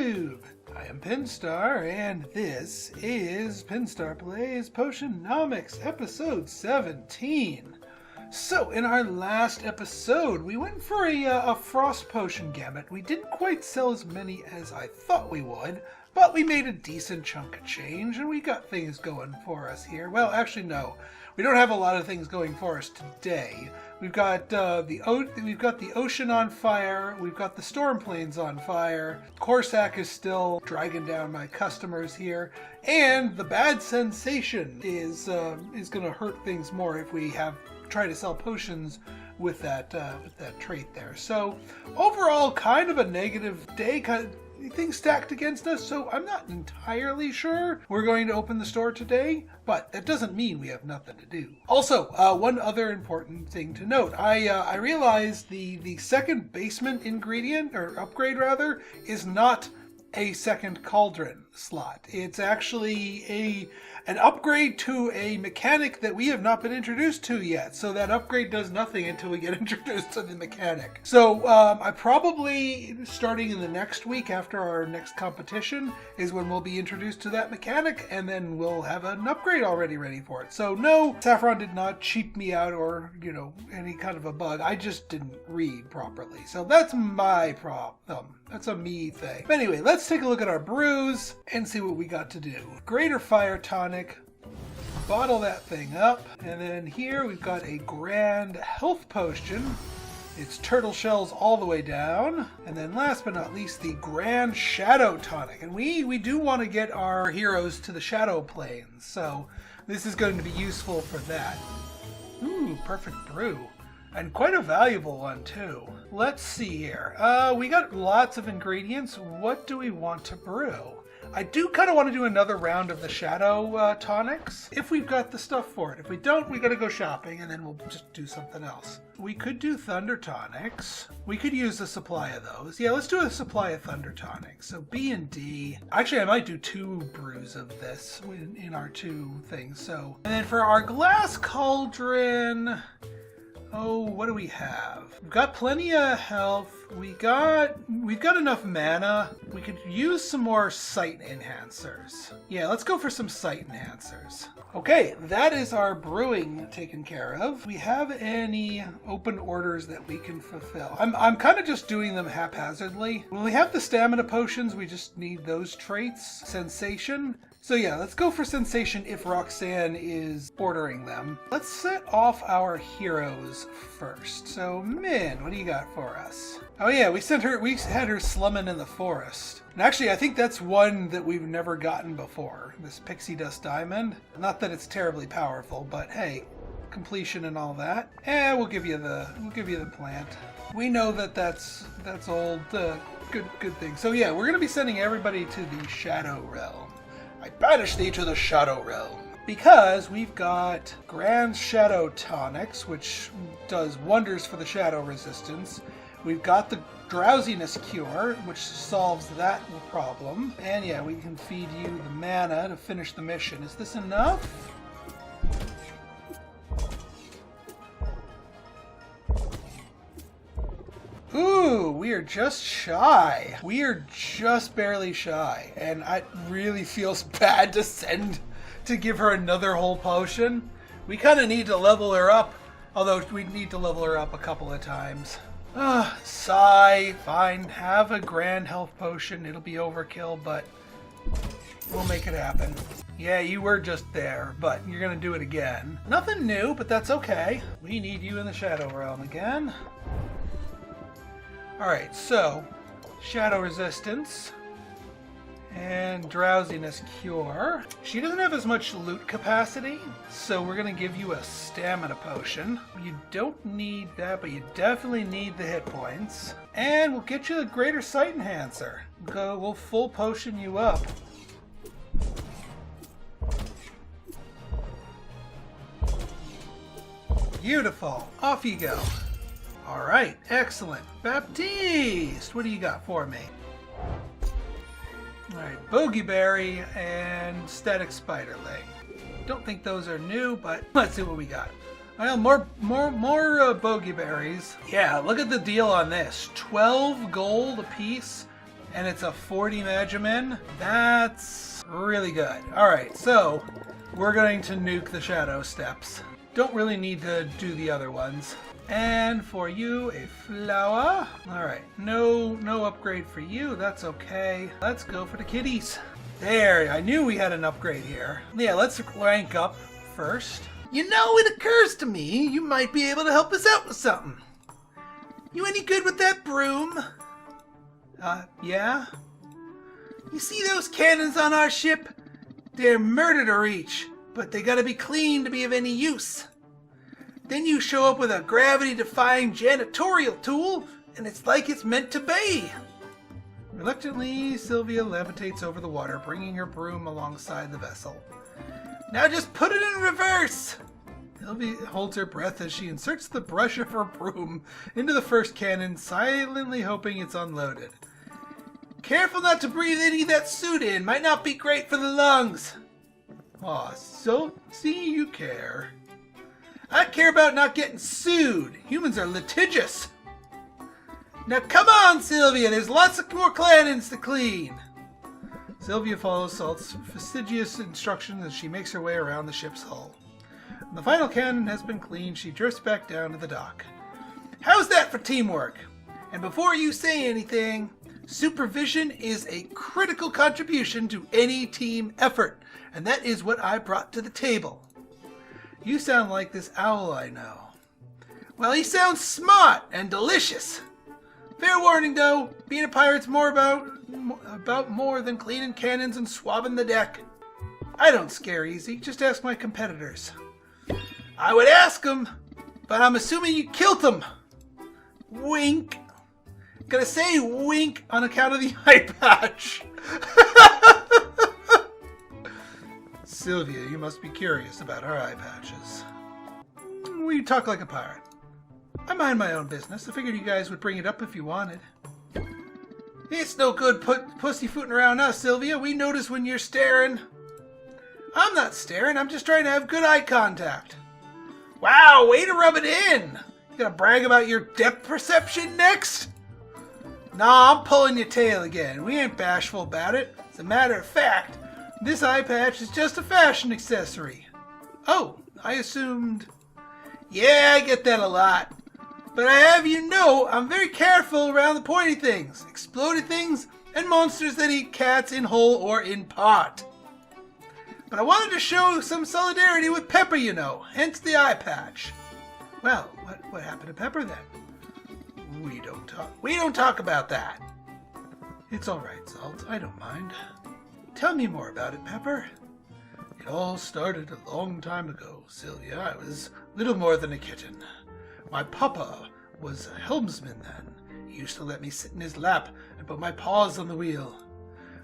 YouTube! I am Pinstar, and this is Pinstar Plays Potionomics, episode 17. So, in our last episode, we went for a frost potion gamut. We didn't quite sell as many as I thought we would, but we made a decent chunk of change, and we got things going for us here. Well, actually, no. We don't have a lot of things going for us today. We've got the ocean on fire. We've got the storm plains on fire. Corsac is still dragging down my customers here, and the bad sensation is going to hurt things more if we try to sell potions with that trait there. So overall, kind of a negative day. Things stacked against us, so I'm not entirely sure we're going to open the store today, but that doesn't mean we have nothing to do. Also, one other important thing to note, I realized the second basement ingredient, or upgrade rather, is not a second cauldron slot. It's actually an upgrade to a mechanic that we have not been introduced to yet. So that upgrade does nothing until we get introduced to the mechanic. So I probably, starting in the next week after our next competition, is when we'll be introduced to that mechanic, and then we'll have an upgrade already ready for it. So no, Saffron did not cheat me out or, any kind of a bug. I just didn't read properly. So that's my problem. That's a me thing. But anyway, let's take a look at our brews and see what we got to do. Greater Fire Tonic. Bottle that thing up. And then here we've got a Grand Health Potion. It's turtle shells all the way down. And then last but not least, the Grand Shadow Tonic. And we do want to get our heroes to the Shadow Plains. So this is going to be useful for that. Ooh, perfect brew. And quite a valuable one, too. Let's see here. We got lots of ingredients. What do we want to brew? I do kind of want to do another round of the Shadow Tonics, if we've got the stuff for it. If we don't, we got to go shopping, and then we'll just do something else. We could do Thunder Tonics. We could use a supply of those. Yeah, let's do a supply of Thunder Tonics. So B and D. Actually, I might do 2 brews of this in our 2 things. So, and then for our Glass Cauldron... Oh, what do we have? We've got plenty of health. We've got enough mana. We could use some more sight enhancers. Yeah, let's go for some sight enhancers. Okay, that is our brewing taken care of. We have any open orders that we can fulfill? I'm kind of just doing them haphazardly. When we have the stamina potions, we just need those traits. Sensation. So yeah, let's go for Sensation if Roxanne is ordering them. Let's set off our heroes first. So Min, what do you got for us? Oh yeah, we had her slumming in the forest. And actually, I think that's one that we've never gotten before. This Pixie Dust Diamond. Not that it's terribly powerful, but hey, completion and all that. We'll give you the plant. We know that's old. Good thing. So yeah, we're gonna be sending everybody to the Shadow Realm. I banish thee to the Shadow Realm. Because we've got Grand Shadow Tonics, which does wonders for the shadow resistance. We've got the Drowsiness Cure, which solves that problem. And yeah, we can feed you the mana to finish the mission. Is this enough? Ooh, we are just shy. We are just barely shy. And it really feels bad to give her another whole potion. We kind of need to level her up. Although we need to level her up a couple of times. Sigh. Fine. Have a Grand Health Potion. It'll be overkill, but we'll make it happen. Yeah, you were just there, but you're going to do it again. Nothing new, but that's okay. We need you in the Shadow Realm again. Alright, so Shadow Resistance and Drowsiness Cure. She doesn't have as much loot capacity, so we're going to give you a Stamina Potion. You don't need that, but you definitely need the hit points. And we'll get you the Greater Sight Enhancer. We'll full potion you up. Beautiful. Off you go. Alright, excellent. Baptiste, what do you got for me? Alright, Bogeyberry and Static Spiderling. Don't think those are new, but let's see what we got. Well, more Bogeyberries. Yeah, look at the deal on this. 12 gold a piece and it's a 40 Magimin. That's really good. Alright, so we're going to nuke the Shadow Steps. Don't really need to do the other ones. And for you, a flower. Alright, no upgrade for you. That's okay. Let's go for the kitties. There, I knew we had an upgrade here. Yeah, let's rank up first. You know, it occurs to me you might be able to help us out with something. You any good with that broom? Yeah? You see those cannons on our ship? They're murder to reach, but they gotta be clean to be of any use. Then you show up with a gravity-defying janitorial tool, and it's like it's meant to be. Reluctantly, Sylvia levitates over the water, bringing her broom alongside the vessel. Now just put it in reverse! Sylvia holds her breath as she inserts the brush of her broom into the first cannon, silently hoping it's unloaded. Careful not to breathe any of that soot in. Might not be great for the lungs. Aw, so see you care. I care about not getting sued. Humans are litigious. Now come on, Sylvia. There's lots of more cannons to clean. Sylvia follows Salt's fastidious instructions as she makes her way around the ship's hull. When the final cannon has been cleaned, she drifts back down to the dock. How's that for teamwork? And before you say anything, supervision is a critical contribution to any team effort, and that is what I brought to the table. You sound like this owl I know. Well, he sounds smart and delicious. Fair warning, though, being a pirate's more about more than cleaning cannons and swabbing the deck. I don't scare easy, just ask my competitors. I would ask them, but I'm assuming you killed them. Wink. Gonna say wink on account of the eye patch. Sylvia, you must be curious about our eye patches. We talk like a pirate. I mind my own business. I figured you guys would bring it up if you wanted. It's no good pussyfooting around us, Sylvia. We notice when you're staring. I'm not staring. I'm just trying to have good eye contact. Wow, way to rub it in. You gonna brag about your depth perception next? Nah, I'm pulling your tail again. We ain't bashful about it. As a matter of fact, this eye patch is just a fashion accessory. Oh, I assumed... Yeah, I get that a lot. But I have you know, I'm very careful around the pointy things, exploded things, and monsters that eat cats in whole or in pot. But I wanted to show some solidarity with Pepper, you know, hence the eye patch. Well, what happened to Pepper then? We don't talk about that. It's all right, Salt. I don't mind. Tell me more about it, Pepper. It all started a long time ago, Sylvia. I was little more than a kitten. My papa was a helmsman then. He used to let me sit in his lap and put my paws on the wheel.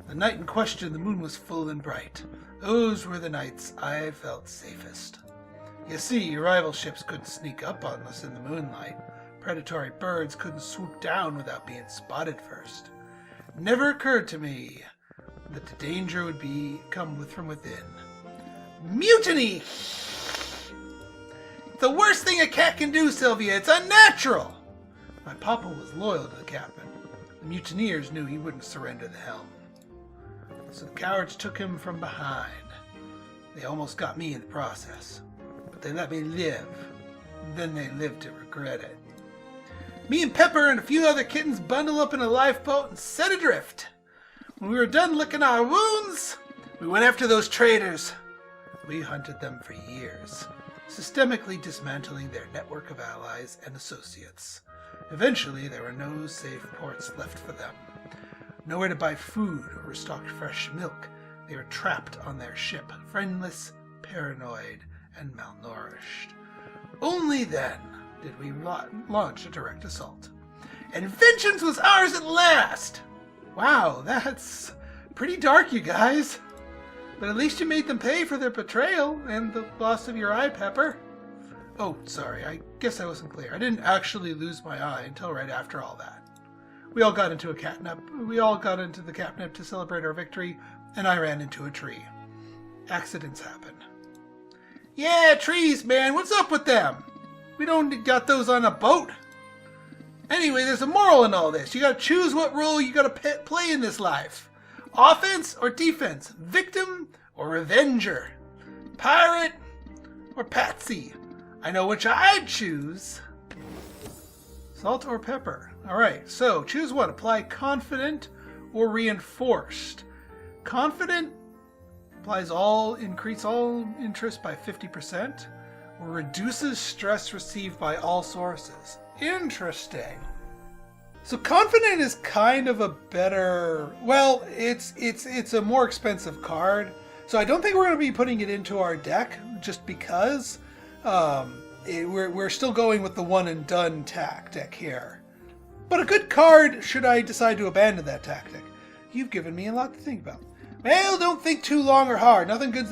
The night in question, the moon was full and bright. Those were the nights I felt safest. You see, rival ships couldn't sneak up on us in the moonlight. Predatory birds couldn't swoop down without being spotted first. It never occurred to me that the danger would come from within. Mutiny! The worst thing a cat can do, Sylvia. It's unnatural! My papa was loyal to the captain. The mutineers knew he wouldn't surrender the helm. So the cowards took him from behind. They almost got me in the process. But they let me live. Then they lived to regret it. Me and Pepper and a few other kittens bundled up in a lifeboat and set adrift. When we were done licking our wounds, we went after those traitors. We hunted them for years, systemically dismantling their network of allies and associates. Eventually, there were no safe ports left for them. Nowhere to buy food or restock fresh milk. They were trapped on their ship, friendless, paranoid, and malnourished. Only then did we launch a direct assault. And vengeance was ours at last! Wow, that's pretty dark, you guys. But at least you made them pay for their betrayal and the loss of your eye, Pepper. Oh, sorry, I guess I wasn't clear. I didn't actually lose my eye until right after all that. We all got into the catnip to celebrate our victory, and I ran into a tree. Accidents happen. Yeah, trees, man, what's up with them? We don't got those on a boat. Anyway, there's a moral in all this. You gotta choose what role you gotta play in this life. Offense or defense? Victim or revenger? Pirate or patsy? I know which I'd choose. Salt or pepper? Alright, so choose one. Apply confident or reinforced. Confident applies increase all interest by 50%, or reduces stress received by all sources. Interesting. So confident is kind of a better, well, it's a more expensive card. So I don't think we're going to be putting it into our deck just because we're still going with the one and done tactic here. But a good card should I decide to abandon that tactic. You've given me a lot to think about. Well, don't think too long or hard. Nothing good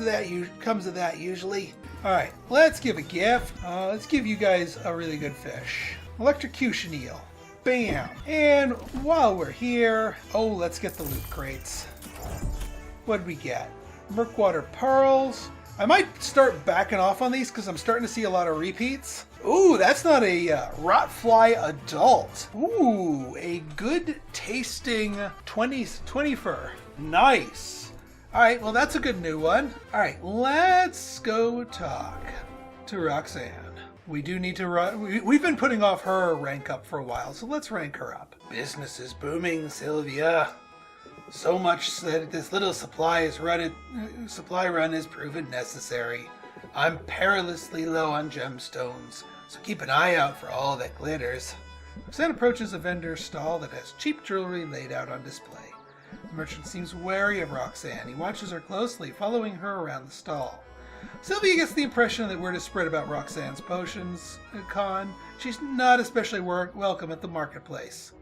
comes of that usually. Alright, let's give a gift. Let's give you guys a really good fish. Electrocution eel. Bam. And while we're here, let's get the loot crates. What'd we get? Murkwater pearls. I might start backing off on these because I'm starting to see a lot of repeats. Ooh, that's not a rotfly adult. Ooh, a good tasting 20 fur. Nice. Alright, well that's a good new one. Alright, let's go talk to Roxanne. We do need to run. We've been putting off her rank up for a while, so let's rank her up. Business is booming, Sylvia. So much that this little supply run is proven necessary. I'm perilously low on gemstones, so keep an eye out for all that glitters. Roxanne approaches a vendor's stall that has cheap jewelry laid out on display. The merchant seems wary of Roxanne. He watches her closely, following her around the stall. Sylvia gets the impression that word is spread about Roxanne's potions con. She's not especially welcome at the marketplace.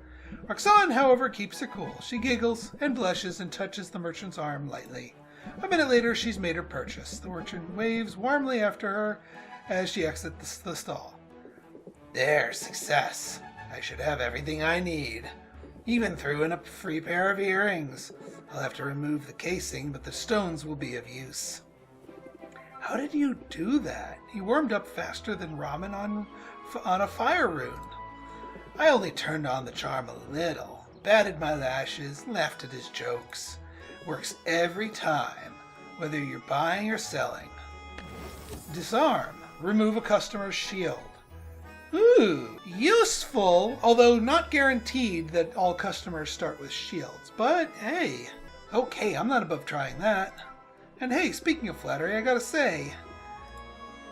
Roxanne, however, keeps her cool. She giggles and blushes and touches the merchant's arm lightly. A minute later, she's made her purchase. The merchant waves warmly after her as she exits the stall. There, success. I should have everything I need. Even threw in a free pair of earrings. I'll have to remove the casing, but the stones will be of use. How did you do that? You warmed up faster than ramen on a fire rune. I only turned on the charm a little, batted my lashes, laughed at his jokes. Works every time, whether you're buying or selling. Disarm. Remove a customer's shield. Ooh, useful, although not guaranteed that all customers start with shields. But hey, okay, I'm not above trying that. And hey, speaking of flattery, I gotta say,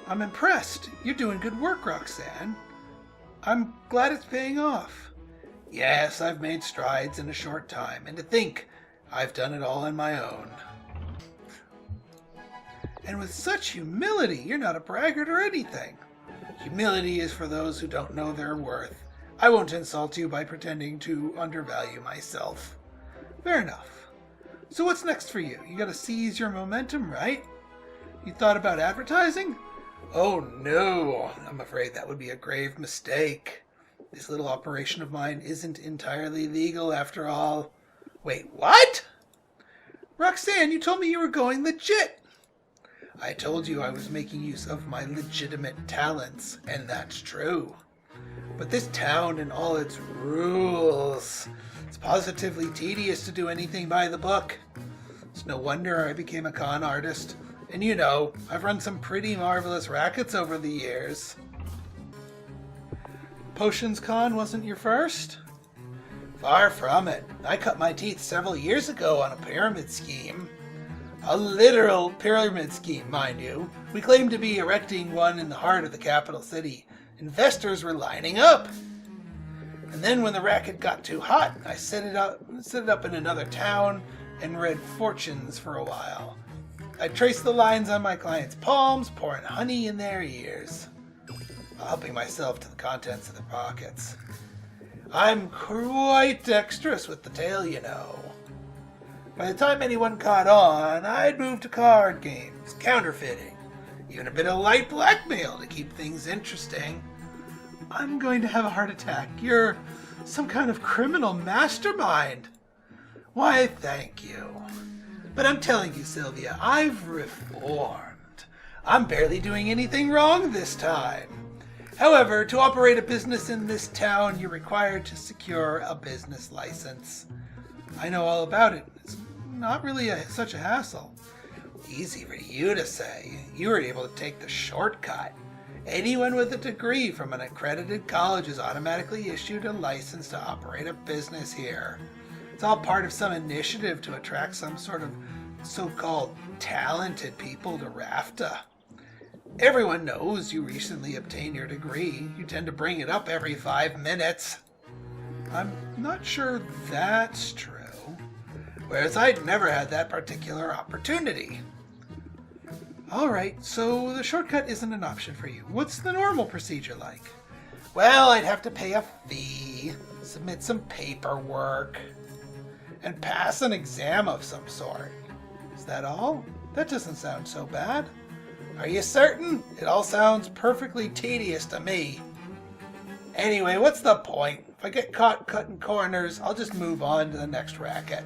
I'm impressed. You're doing good work, Roxanne. I'm glad it's paying off. Yes, I've made strides in a short time, and to think I've done it all on my own. And with such humility, you're not a braggart or anything. Humility is for those who don't know their worth. I won't insult you by pretending to undervalue myself. Fair enough. So what's next for you? You gotta seize your momentum, right? You thought about advertising? Oh no, I'm afraid that would be a grave mistake. This little operation of mine isn't entirely legal after all. Wait, what? Roxanne, you told me you were going legit. I told you I was making use of my legitimate talents, and that's true. But this town and all its rules, it's positively tedious to do anything by the book. It's no wonder I became a con artist. And you know, I've run some pretty marvelous rackets over the years. Potions Con wasn't your first? Far from it. I cut my teeth several years ago on a pyramid scheme. A literal pyramid scheme, mind you. We claimed to be erecting one in the heart of the capital city. Investors were lining up. And then when the racket got too hot, I set it up in another town and read fortunes for a while. I traced the lines on my clients' palms, pouring honey in their ears, while helping myself to the contents of their pockets. I'm quite dexterous with the tail, you know. By the time anyone caught on, I'd moved to card games, counterfeiting, even a bit of light blackmail to keep things interesting. I'm going to have a heart attack. You're some kind of criminal mastermind. Why, thank you. But I'm telling you, Sylvia, I've reformed. I'm barely doing anything wrong this time. However, to operate a business in this town, you're required to secure a business license. I know all about it. It's not really such a hassle. Easy for you to say. You were able to take the shortcut. Anyone with a degree from an accredited college is automatically issued a license to operate a business here. It's all part of some initiative to attract some sort of so-called talented people to Rafta. Everyone knows you recently obtained your degree. You tend to bring it up every 5 minutes. I'm not sure that's true. Whereas I'd never had that particular opportunity. Alright, so the shortcut isn't an option for you. What's the normal procedure like? Well, I'd have to pay a fee, submit some paperwork, and pass an exam of some sort. Is that all? That doesn't sound so bad. Are you certain? It all sounds perfectly tedious to me. Anyway, what's the point? If I get caught cutting corners, I'll just move on to the next racket.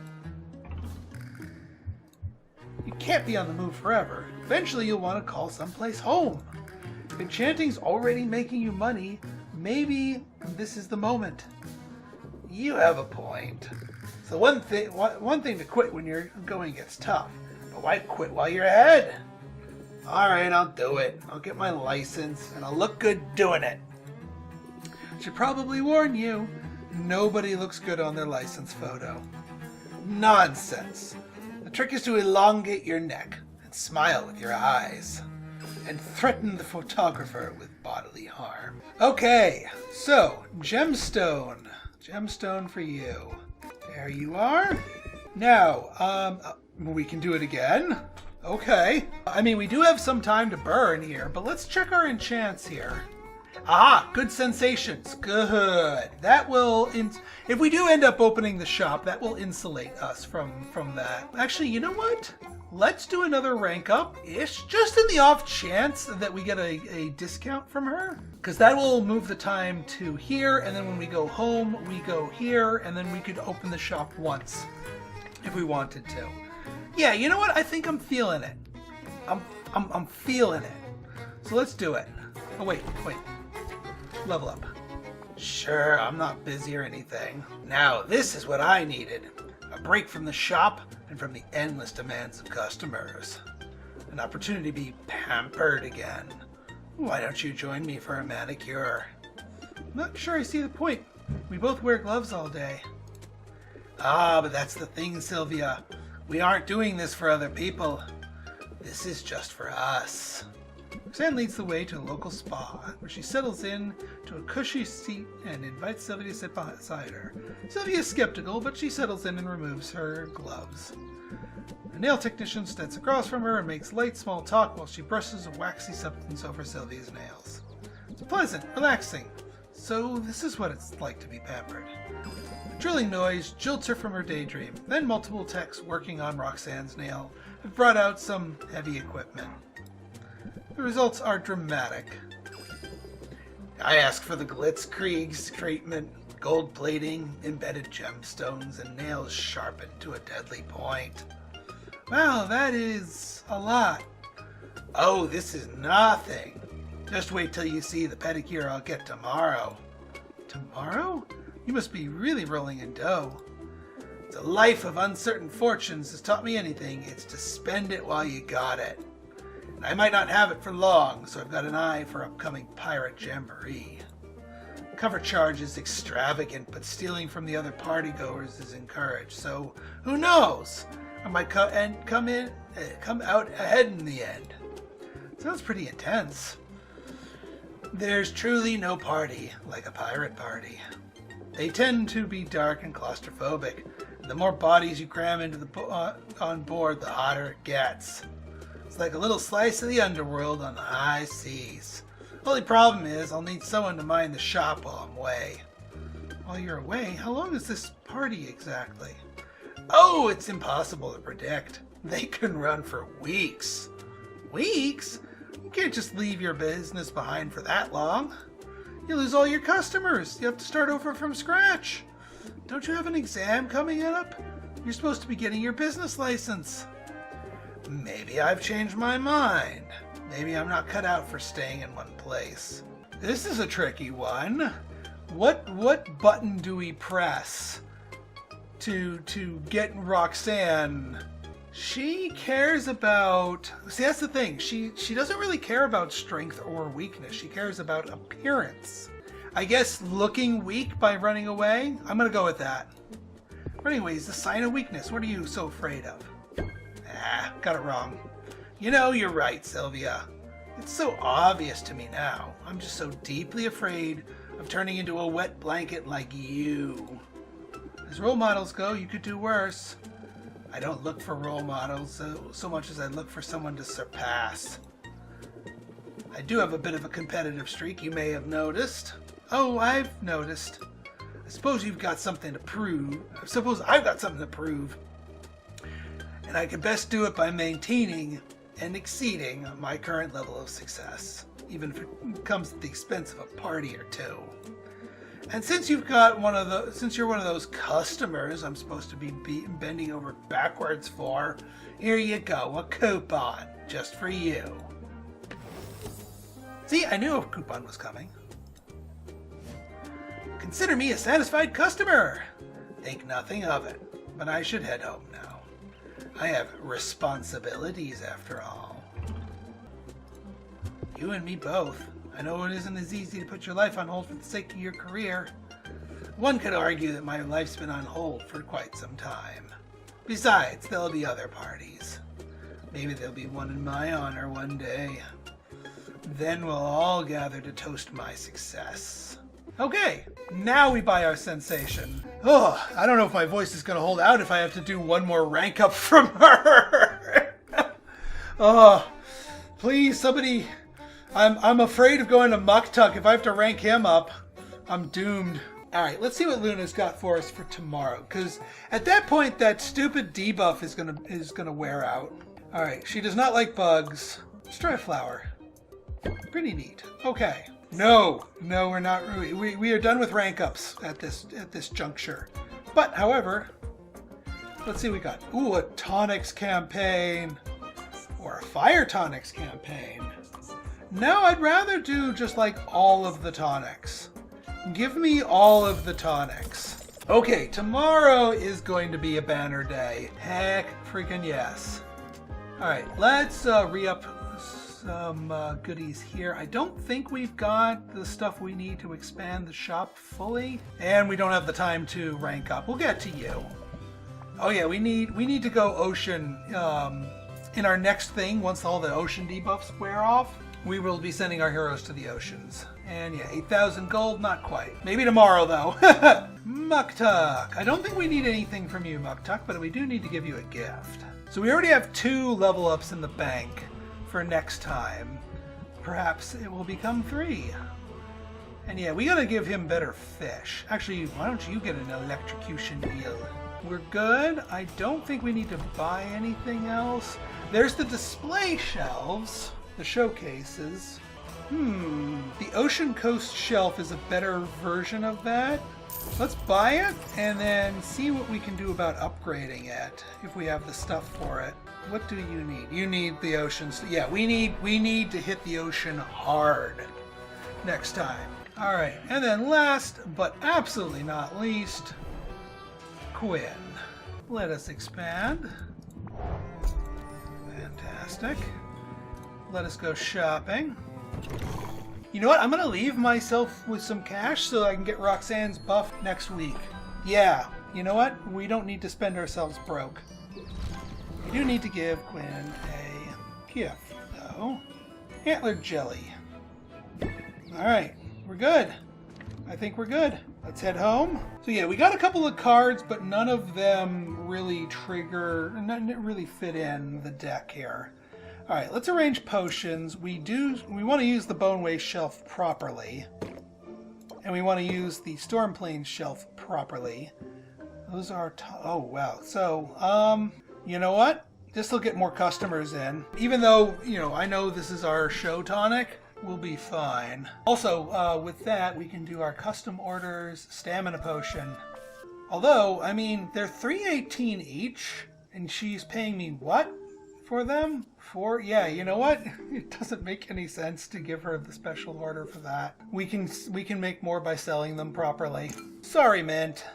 You can't be on the move forever. Eventually you'll want to call someplace home. If enchanting's already making you money, maybe this is the moment. You have a point. So one thing to quit when you're going gets tough, but why quit while you're ahead? Alright, I'll do it. I'll get my license, and I'll look good doing it. Should probably warn you, nobody looks good on their license photo. Nonsense. The trick is to elongate your neck and smile with your eyes and threaten the photographer with bodily harm. Okay, so gemstone. Gemstone for you. There you are. Now, we can do it again. Okay. I mean, we do have some time to burn here, but let's check our enchants here. Aha, good sensations. Good. That will, if we do end up opening the shop, that will insulate us from that. Actually, you know what? Let's do another rank up-ish, just in the off chance that we get a discount from her. Because that will move the time to here, and then when we go home, we go here, and then we could open the shop once, if we wanted to. Yeah, you know what? I think I'm feeling it. I'm feeling it. So let's do it. Oh, wait. Level up. Sure, I'm not busy or anything. Now, this is what I needed. A break from the shop and from the endless demands of customers. An opportunity to be pampered again. Why don't you join me for a manicure? I'm not sure I see the point. We both wear gloves all day. Ah, but that's the thing, Sylvia. We aren't doing this for other people. This is just for us. Roxanne leads the way to a local spa, where she settles in to a cushy seat and invites Sylvia to sit beside her. Sylvia is skeptical, but she settles in and removes her gloves. A nail technician stands across from her and makes light small talk while she brushes a waxy substance over Sylvia's nails. It's pleasant, relaxing. So this is what it's like to be pampered. A drilling noise jolts her from her daydream. Then multiple techs working on Roxanne's nail have brought out some heavy equipment. The results are dramatic. I asked for the Glitzkriegs treatment, gold plating, embedded gemstones, and nails sharpened to a deadly point. Wow, that is a lot. Oh, this is nothing. Just wait till you see the pedicure I'll get tomorrow. Tomorrow? You must be really rolling in dough. If the life of uncertain fortunes has taught me anything, it's to spend it while you got it. I might not have it for long, so I've got an eye for upcoming pirate jamboree. Cover charge is extravagant, but stealing from the other partygoers is encouraged. So who knows? I might come out ahead in the end. Sounds pretty intense. There's truly no party like a pirate party. They tend to be dark and claustrophobic. The more bodies you cram into on board, the hotter it gets. It's like a little slice of the underworld on the high seas. The only problem is I'll need someone to mind the shop while I'm away. While you're away, how long is this party exactly? Oh, it's impossible to predict. They can run for weeks. Weeks? You can't just leave your business behind for that long. You lose all your customers. You have to start over from scratch. Don't you have an exam coming up? You're supposed to be getting your business license. Maybe I've changed my mind. Maybe I'm not cut out for staying in one place. This is a tricky one. What button do we press to get Roxanne? She cares about... See, that's the thing. She doesn't really care about strength or weakness. She cares about appearance. I guess looking weak by running away? I'm going to go with that. Running away is a sign of weakness. What are you so afraid of? Ah, got it wrong. You know, you're right, Sylvia. It's so obvious to me now. I'm just so deeply afraid of turning into a wet blanket like you. As role models go, you could do worse. I don't look for role models so much as I look for someone to surpass. I do have a bit of a competitive streak, you may have noticed. Oh, I've noticed. I suppose you've got something to prove. I suppose I've got something to prove. And I can best do it by maintaining and exceeding my current level of success, even if it comes at the expense of a party or two. And since you're one of those customers I'm supposed to be bending over backwards for, here you go, a coupon just for you. See, I knew a coupon was coming. Consider me a satisfied customer. Think nothing of it, but I should head home now. I have responsibilities after all. You and me both. I know it isn't as easy to put your life on hold for the sake of your career. One could argue that my life's been on hold for quite some time. Besides, there'll be other parties. Maybe there'll be one in my honor one day. Then we'll all gather to toast my success. Okay, now we buy our sensation. Oh, I don't know if my voice is going to hold out if I have to do one more rank up from her. Oh, please, somebody... I'm afraid of going to Muktuk. If I have to rank him up, I'm doomed. All right, let's see what Luna's got for us for tomorrow. Because at that point, that stupid debuff is gonna wear out. All right, she does not like bugs. Let's try a flower. Pretty neat. Okay. No, we're not. We are done with rank ups at this juncture. But however, let's see what we got. Ooh, a tonics campaign or a fire tonics campaign. No, I'd rather do just like all of the tonics. Give me all of the tonics. Okay, tomorrow is going to be a banner day. Heck freaking yes. All right, let's re-up some goodies here. I don't think we've got the stuff we need to expand the shop fully, and we don't have the time to rank up. We'll get to you. Oh yeah, we need to go ocean in our next thing. Once all the ocean debuffs wear off, we will be sending our heroes to the oceans. And yeah, 8,000 gold, not quite. Maybe tomorrow though. Muktuk. I don't think we need anything from you, Muktuk, but we do need to give you a gift. So we already have 2 level ups in the bank for next time. Perhaps it will become 3. And yeah, we gotta give him better fish. Actually, why don't you get an electrocution eel? We're good. I don't think we need to buy anything else. There's the display shelves, the showcases. The Ocean Coast shelf is a better version of that. Let's buy it and then see what we can do about upgrading it if we have the stuff for it. What do you need? You need the oceans. Yeah, we need to hit the ocean hard next time. All right, and then last but absolutely not least, Quinn. Let us expand. Fantastic. Let us go shopping. You know what? I'm going to leave myself with some cash so I can get Roxanne's buff next week. Yeah, you know what? We don't need to spend ourselves broke. We do need to give Quinn a gift, though. Antler jelly. Alright, we're good. I think we're good. Let's head home. So yeah, we got a couple of cards, but none of them really really fit in the deck here. All right, let's arrange potions. We want to use the Bone Waste shelf properly, and we want to use the Storm Plains shelf properly. Those are oh wow. So you know what? This will get more customers in, even though I know this is our show tonic. We'll be fine. Also, with that, we can do our custom orders, stamina potion. Although, I mean, they're $3.18 each, and she's paying me what? for them? Yeah, you know what? It doesn't make any sense to give her the special order for that. We can make more by selling them properly. Sorry, Mint.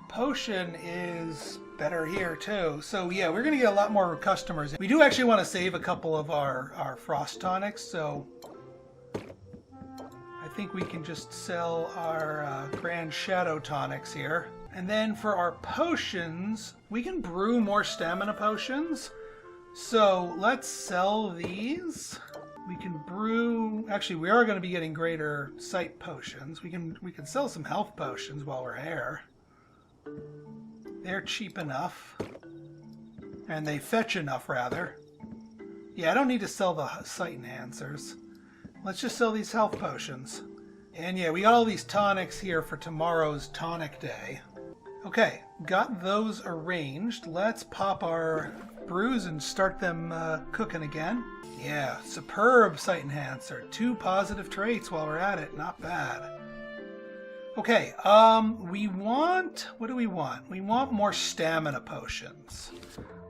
Potion is better here too. So yeah, we're gonna get a lot more customers. We do actually want to save a couple of our frost tonics, so I think we can just sell our Grand Shadow tonics here. And then for our potions, we can brew more stamina potions. So let's sell these. We can brew, actually we are going to be getting greater sight potions. We can sell some health potions while we're here. They're cheap enough. And they fetch enough, rather. Yeah, I don't need to sell the sight enhancers. Let's just sell these health potions. And yeah, we got all these tonics here for tomorrow's tonic day. Okay, got those arranged. Let's pop our brews and start them cooking again. Yeah, superb sight enhancer. 2 positive traits while we're at it. Not bad. Okay, we want... What do we want? We want more stamina potions.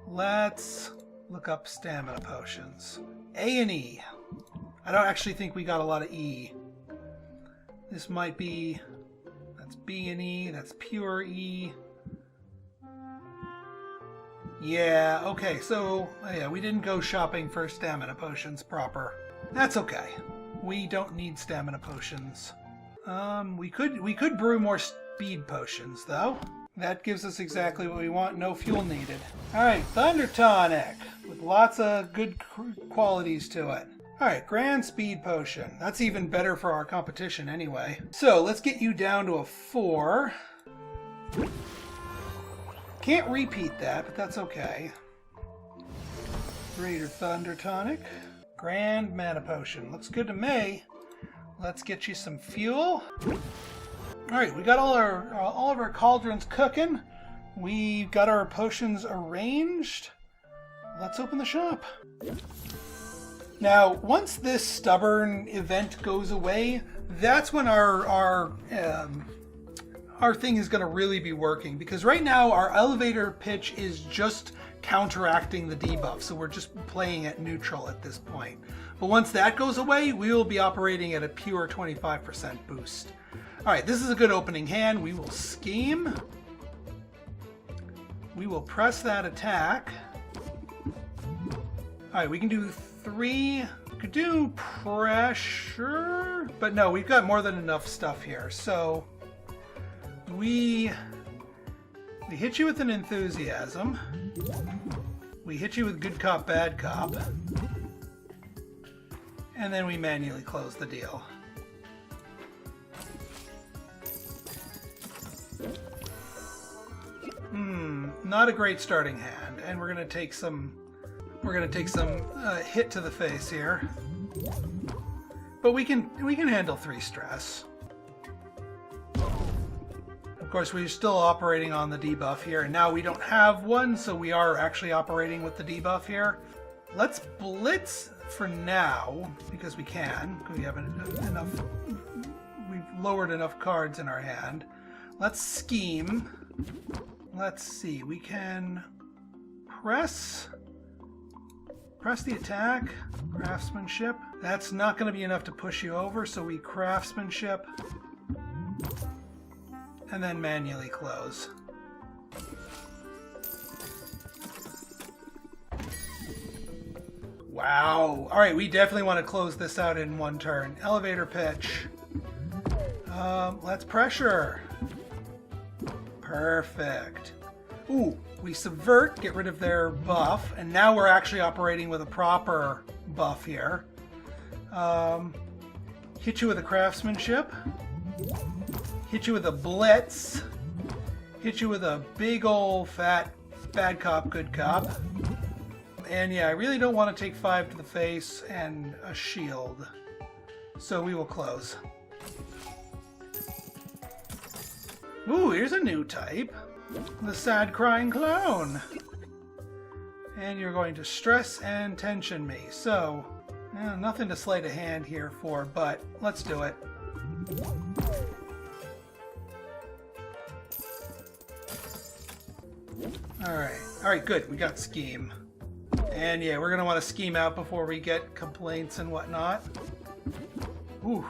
Let's look up stamina potions. A and E. I don't actually think we got a lot of E. This might be... That's B and E. That's pure E. Yeah, okay, so... Yeah, we didn't go shopping for stamina potions proper. That's okay. We don't need stamina potions. We could brew more speed potions, though. That gives us exactly what we want. No fuel needed. Alright, Thunder Tonic. With lots of good qualities to it. Alright, Grand Speed Potion. That's even better for our competition anyway. So, let's get you down to a 4. Can't repeat that, but that's okay. Greater Thunder Tonic. Grand Mana Potion. Looks good to me. Let's get you some fuel. Alright, we got all of our cauldrons cooking. We've got our potions arranged. Let's open the shop. Now, once this stubborn event goes away, that's when our thing is going to really be working. Because right now, our elevator pitch is just counteracting the debuff. So we're just playing at neutral at this point. But once that goes away, we will be operating at a pure 25% boost. Alright, this is a good opening hand. We will scheme. We will press that attack. Alright, we can do 3. We could do pressure. But no, we've got more than enough stuff here. So we hit you with an enthusiasm. We hit you with good cop, bad cop. And then we manually close the deal. Not a great starting hand, and we're gonna take some hit to the face here. But we can handle 3 stress. Of course, we're still operating on the debuff here, and now we don't have one, so we are actually operating with the debuff here. Let's blitz for now, because we can. Because we have enough. We've lowered enough cards in our hand. Let's scheme. Let's see. We can press the attack. Craftsmanship. That's not going to be enough to push you over, so we craftsmanship. And then manually close. Wow. Alright, we definitely want to close this out in one turn. Elevator pitch. Let's pressure. Perfect. Ooh, we subvert, get rid of their buff, and now we're actually operating with a proper buff here. Hit you with a craftsmanship. Hit you with a blitz. Hit you with a big old fat bad cop, good cop. And yeah, I really don't want to take 5 to the face and a shield. So we will close. Ooh, here's a new type. The sad crying clown. And you're going to stress and tension me. So, nothing to sleight a hand here for, but let's do it. Alright, good, we got scheme. And yeah, we're going to want to scheme out before we get complaints and whatnot. Ooh.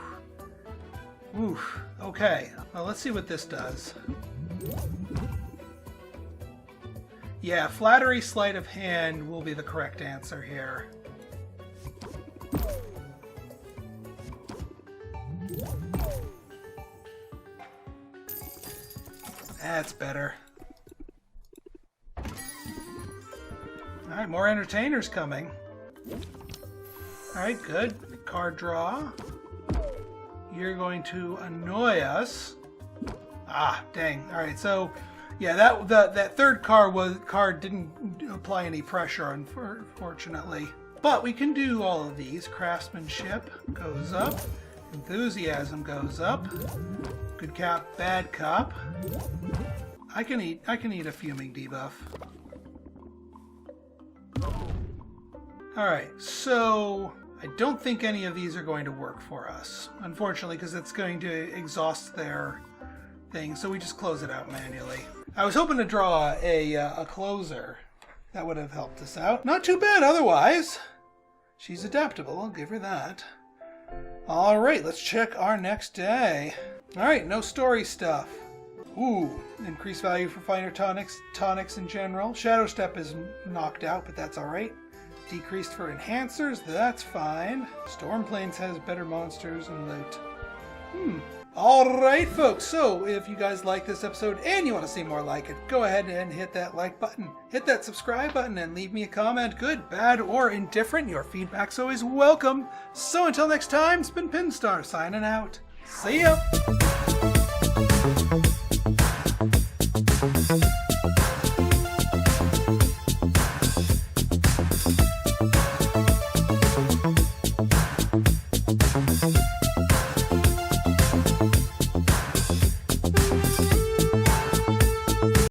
Ooh. Okay. Well, let's see what this does. Yeah, flattery sleight of hand will be the correct answer here. That's better. Alright, more entertainers coming. Alright, good. Card draw. You're going to annoy us. Ah, dang. Alright, so yeah, that third card didn't apply any pressure, unfortunately. But we can do all of these. Craftsmanship goes up. Enthusiasm goes up. Good cop, bad cop. I can eat a fuming debuff. Alright, so I don't think any of these are going to work for us, unfortunately, because it's going to exhaust their thing, so we just close it out manually. I was hoping to draw a closer. That would have helped us out. Not too bad otherwise. She's adaptable, I'll give her that. Alright, let's check our next day. Alright, no story stuff. Ooh, increased value for finer tonics in general. Shadow Step is knocked out, but that's alright. Decreased for enhancers, that's fine. Stormplanes has better monsters and loot. Alright folks, so if you guys like this episode and you want to see more like it, go ahead and hit that like button. Hit that subscribe button and leave me a comment, good, bad, or indifferent. Your feedback's always welcome. So until next time, it's been Pinstar signing out. See ya!